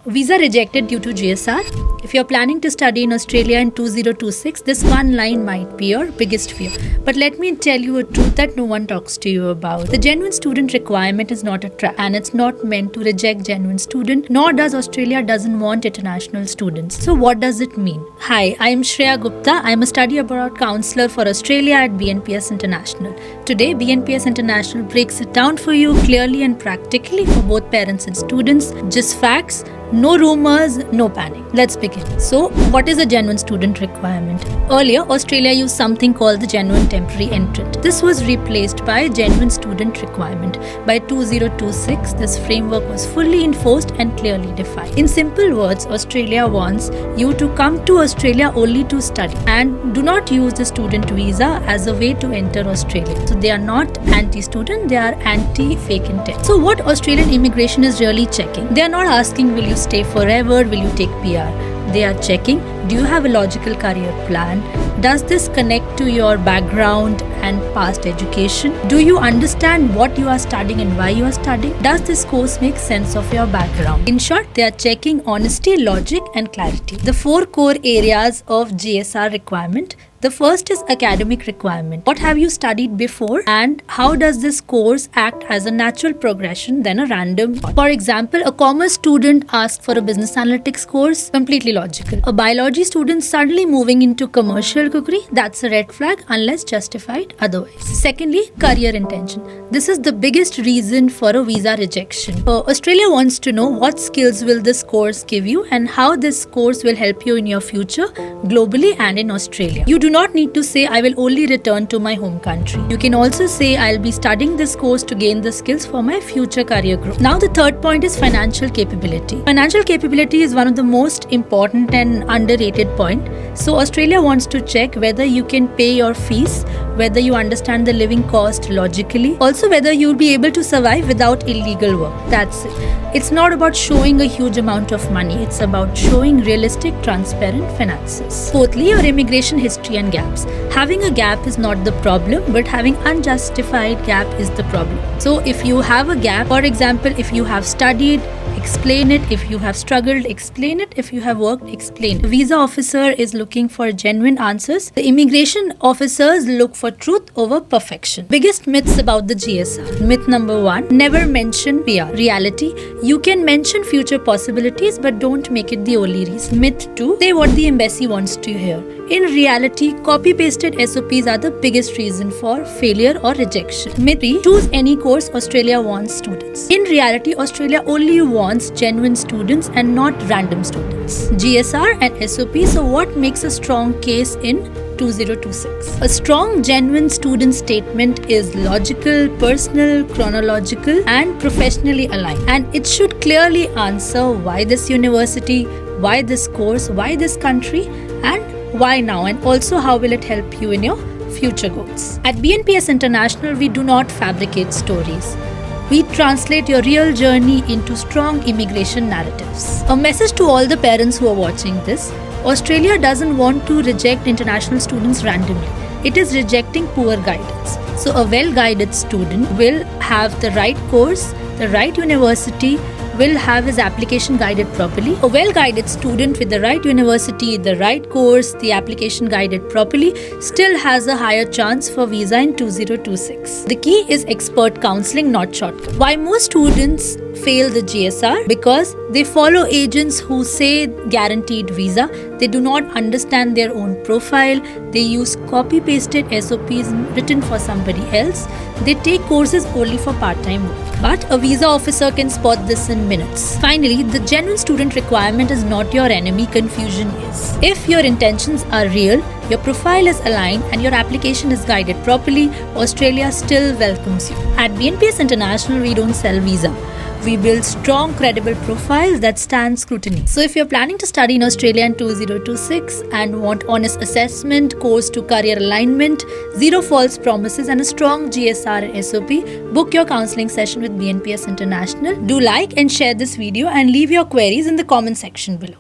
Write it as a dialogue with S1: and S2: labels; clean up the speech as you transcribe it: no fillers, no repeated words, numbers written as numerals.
S1: Visa rejected due to GSR. If you're planning to study in Australia in 2026, this one line might be your biggest fear. But let me tell you a truth that no one talks to you about. The genuine student requirement is not a trap, and it's not meant to reject genuine student, nor does Australia doesn't want international students. So what does it mean? Hi, I am Shreya Gupta. I am a study abroad counselor for Australia at BNPS International. Today, BNPS International breaks it down for you clearly and practically for both parents and students. Just facts. No rumors, no panic. Let's begin. So, what is a genuine student requirement? Earlier, Australia used something called the genuine temporary entrant. This was replaced by genuine student requirement. By 2026, this framework was fully enforced and clearly defined. In simple words, Australia wants you to come to Australia only to study and do not use the student visa as a way to enter Australia. So, they are not anti-student, they are anti-fake intent. So, what Australian immigration is really checking? They are not asking, will you stay forever? Will you take PR? They are checking, do you have a logical career plan? Does this connect to your background and past education? Do you understand what you are studying and why you are studying? Does this course make sense of your background? In short, they are checking honesty, logic and clarity. The 4 core areas of GSR requirement. The first is academic requirement. What have you studied before and how does this course act as a natural progression than a random? For example, a commerce student asks for a business analytics course, completely logical. A biology student suddenly moving into commercial cookery, that's a red flag unless justified otherwise. Secondly, career intention. This is the biggest reason for a visa rejection. Australia wants to know what skills will this course give you and how this course will help you in your future globally and in Australia. You do not need to say, I will only return to my home country. You can also say, I'll be studying this course to gain the skills for my future career growth. Now, the third point is financial capability. Financial capability is one of the most important and underrated point. So, Australia wants to check whether you can pay your fees, whether you understand the living cost logically, also whether you'll be able to survive without illegal work. That's it. It's not about showing a huge amount of money. It's about showing realistic, transparent finances. Fourthly, your immigration history and gaps. Having a gap is not the problem, but having unjustified gap is the problem. So if you have a gap, for example, if you have studied, explain it. If you have struggled, explain it. If you have worked, explain it. The visa officer is looking for genuine answers. The immigration officers look for truth over perfection. Biggest myths about the GSR. Myth number 1, never mention PR. Reality, you can mention future possibilities, but don't make it the only reason. Myth 2, say what the embassy wants to hear. In reality, copy-pasted SOPs are the biggest reason for failure or rejection. Myth 3, choose any course Australia wants students. In reality, Australia only wants genuine students and not random students. GSR and SOP, so what makes a strong case in 2026? A strong, genuine student statement is logical, personal, chronological, and professionally aligned. And it should clearly answer why this university, why this course, why this country, and why now, and also how will it help you in your future goals. At BNPS International, we do not fabricate stories. We translate your real journey into strong immigration narratives. A message to all the parents who are watching this: Australia doesn't want to reject international students randomly. It is rejecting poor guidance. So a well-guided student will have the right course, the right university, will have his application guided properly. A well-guided student with the right university, the right course, the application guided properly, still has a higher chance for visa in 2026. The key is expert counseling, not shortcut. Why most students fail the GSR? Because they follow agents who say guaranteed visa. They do not understand their own profile. They use copy-pasted SOPs written for somebody else. They take courses only for part-time work. But a visa officer can spot this in minutes. Finally, the genuine student requirement is not your enemy, confusion is. If your intentions are real, your profile is aligned and your application is guided properly, Australia still welcomes you. At BNPS International, we don't sell visa. We build strong, credible profiles that stand scrutiny. So if you're planning to study in Australia in 2026 and want honest assessment, course to career alignment, zero false promises and a strong GSR and SOP, book your counseling session with BNPS International. Do like and share this video and leave your queries in the comment section below.